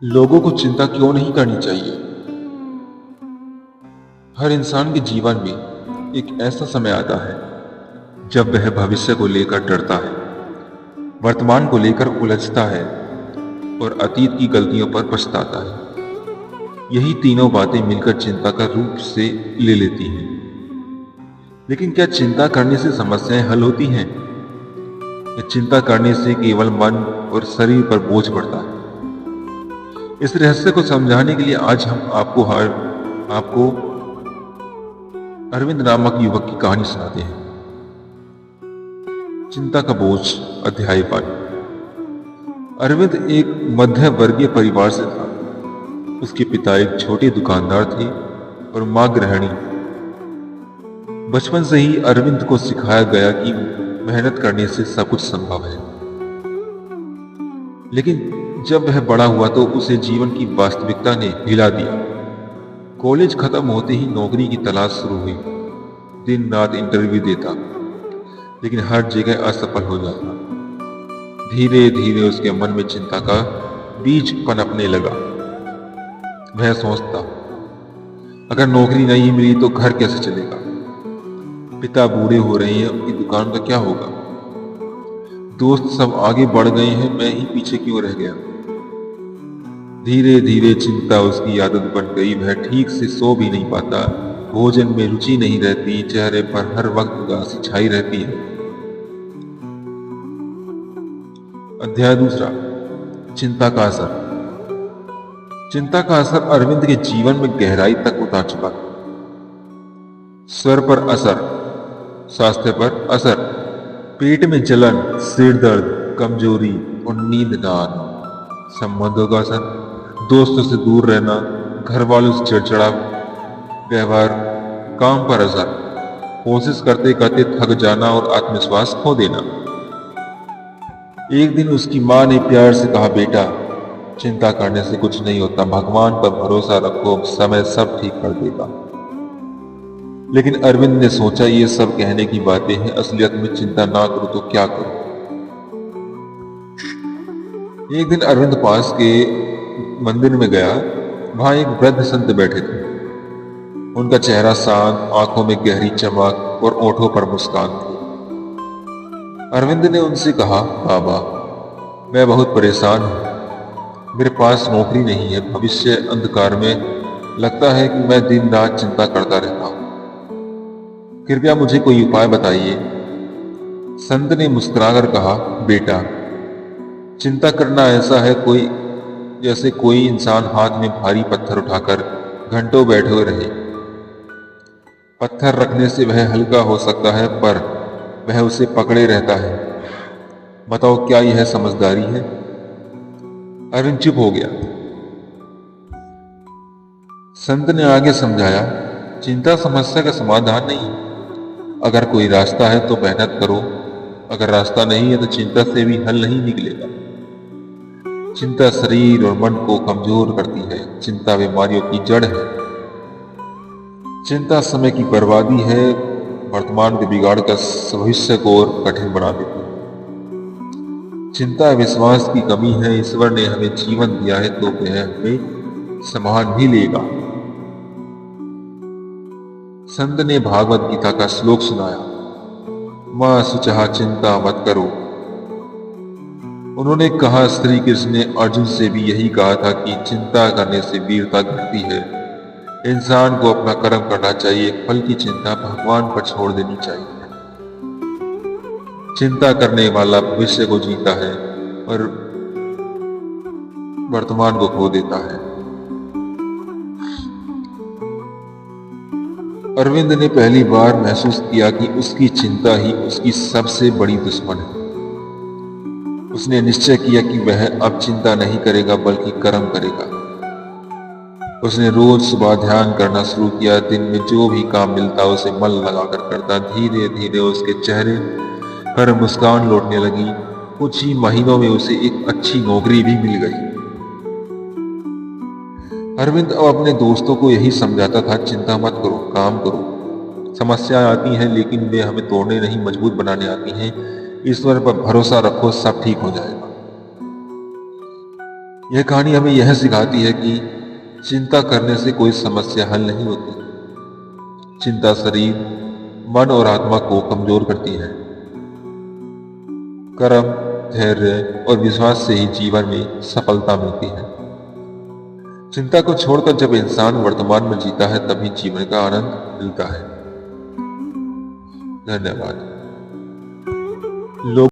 लोगों को चिंता क्यों नहीं करनी चाहिए? हर इंसान के जीवन में एक ऐसा समय आता है जब वह भविष्य को लेकर डरता है, वर्तमान को लेकर उलझता है और अतीत की गलतियों पर पछताता है। यही तीनों बातें मिलकर चिंता का रूप से ले लेती हैं। लेकिन क्या चिंता करने से समस्याएं हल होती हैं? या चिंता करने से केवल मन और शरीर पर बोझ बढ़ता है? इस रहस्य को समझाने के लिए आज हम आपको अरविंद नामक युवक की कहानी सुनाते हैं। चिंता का बोझ, अध्याय 1। अरविंद एक मध्य वर्गीय परिवार से था। उसके पिता एक छोटे दुकानदार थे और मां गृहिणी। बचपन से ही अरविंद को सिखाया गया कि मेहनत करने से सब कुछ संभव है। लेकिन जब वह बड़ा हुआ तो उसे जीवन की वास्तविकता ने हिला दिया। कॉलेज खत्म होते ही नौकरी की तलाश शुरू हुई। दिन रात इंटरव्यू देता, लेकिन हर जगह असफल हो जाता। धीरे धीरे उसके मन में चिंता का बीज पनपने लगा। वह सोचता, अगर नौकरी नहीं मिली तो घर कैसे चलेगा? पिता बूढ़े हो रहे हैं, उनकी दुकान का क्या होगा? दोस्त सब आगे बढ़ गए हैं, मैं ही पीछे क्यों रह गया? धीरे धीरे चिंता उसकी आदत बन गई। वह ठीक से सो भी नहीं पाता, भोजन में रुचि नहीं रहती, चेहरे पर हर वक्त उदासी छाई रहती है। अध्याय 2। चिंता का असर। चिंता का असर अरविंद के जीवन में गहराई तक उतर चुका था। स्वर पर असर, स्वास्थ्य पर असर, पेट में जलन, सिर दर्द, कमजोरी और नींद न आना। संबंधों का असर, दोस्तों से दूर रहना, घर वालों से चिड़चिड़ा व्यवहार। काम पर असर, कोशिश करते करते थक जाना और आत्मविश्वास खो देना। एक दिन उसकी मां ने प्यार से कहा, बेटा चिंता करने से कुछ नहीं होता, भगवान पर भरोसा रखो, समय सब ठीक कर देगा। लेकिन अरविंद ने सोचा, ये सब कहने की बातें हैं, असलियत में चिंता ना करूं तो क्या करूं? एक दिन अरविंद पास के मंदिर में गया। वहां एक वृद्ध संत बैठे थे। उनका चेहरा शांत, आंखों में गहरी चमक और ओठों पर मुस्कान थी। अरविंद ने उनसे कहा, बाबा मैं बहुत परेशान हूं, मेरे पास नौकरी नहीं है, भविष्य अंधकार में, लगता है कि मैं दिन रात चिंता करता रहता हूं, कृपया मुझे कोई उपाय बताइए। संत ने मुस्कुराकर कहा, बेटा चिंता करना ऐसा है जैसे कोई इंसान हाथ में भारी पत्थर उठाकर घंटों बैठे रहे। पत्थर रखने से वह हल्का हो सकता है, पर वह उसे पकड़े रहता है। बताओ क्या यह समझदारी है? अरविंद चुप हो गया। संत ने आगे समझाया, चिंता समस्या का समाधान नहीं। अगर कोई रास्ता है तो मेहनत करो, अगर रास्ता नहीं है तो चिंता से भी हल नहीं निकलेगा। चिंता शरीर और मन को कमजोर करती है। चिंता बीमारियों की जड़ है। चिंता समय की बर्बादी है, वर्तमान को बिगाड़कर भविष्य को और कठिन बना देती है। चिंता विश्वास की कमी है। ईश्वर ने हमें जीवन दिया है तो वह हमें संभाल भी लेगा। संत ने भागवत गीता का श्लोक सुनाया, मां सुचहा चिंता मत करो। उन्होंने कहा, श्री कृष्ण ने अर्जुन से भी यही कहा था कि चिंता करने से वीरता घटती है। इंसान को अपना कर्म करना चाहिए, फल की चिंता भगवान पर छोड़ देनी चाहिए। चिंता करने वाला भविष्य को जीता है और वर्तमान को खो देता है। अरविंद ने पहली बार महसूस किया कि उसकी चिंता ही उसकी सबसे बड़ी दुश्मन है। उसने निश्चय किया कि वह अब चिंता नहीं करेगा बल्कि कर्म करेगा। उसने रोज सुबह ध्यान करना शुरू किया। दिन में जो भी काम मिलता उसे मन लगाकर करता। धीरे धीरे उसके चेहरे पर मुस्कान लौटने लगी। कुछ ही महीनों में उसे एक अच्छी नौकरी भी मिल गई। अरविंद अब अपने दोस्तों को यही समझाता था, चिंता मत करो, काम करो। समस्याएं आती हैं लेकिन वे हमें तोड़ने नहीं मजबूत बनाने आती हैं। ईश्वर पर भरोसा रखो, सब ठीक हो जाएगा। यह कहानी हमें यह सिखाती है कि चिंता करने से कोई समस्या हल नहीं होती। चिंता शरीर, मन और आत्मा को कमजोर करती है। कर्म, धैर्य और विश्वास से ही जीवन में सफलता मिलती है। चिंता को छोड़कर जब इंसान वर्तमान में जीता है तभी जीवन का आनंद मिलता है। धन्यवाद। लोग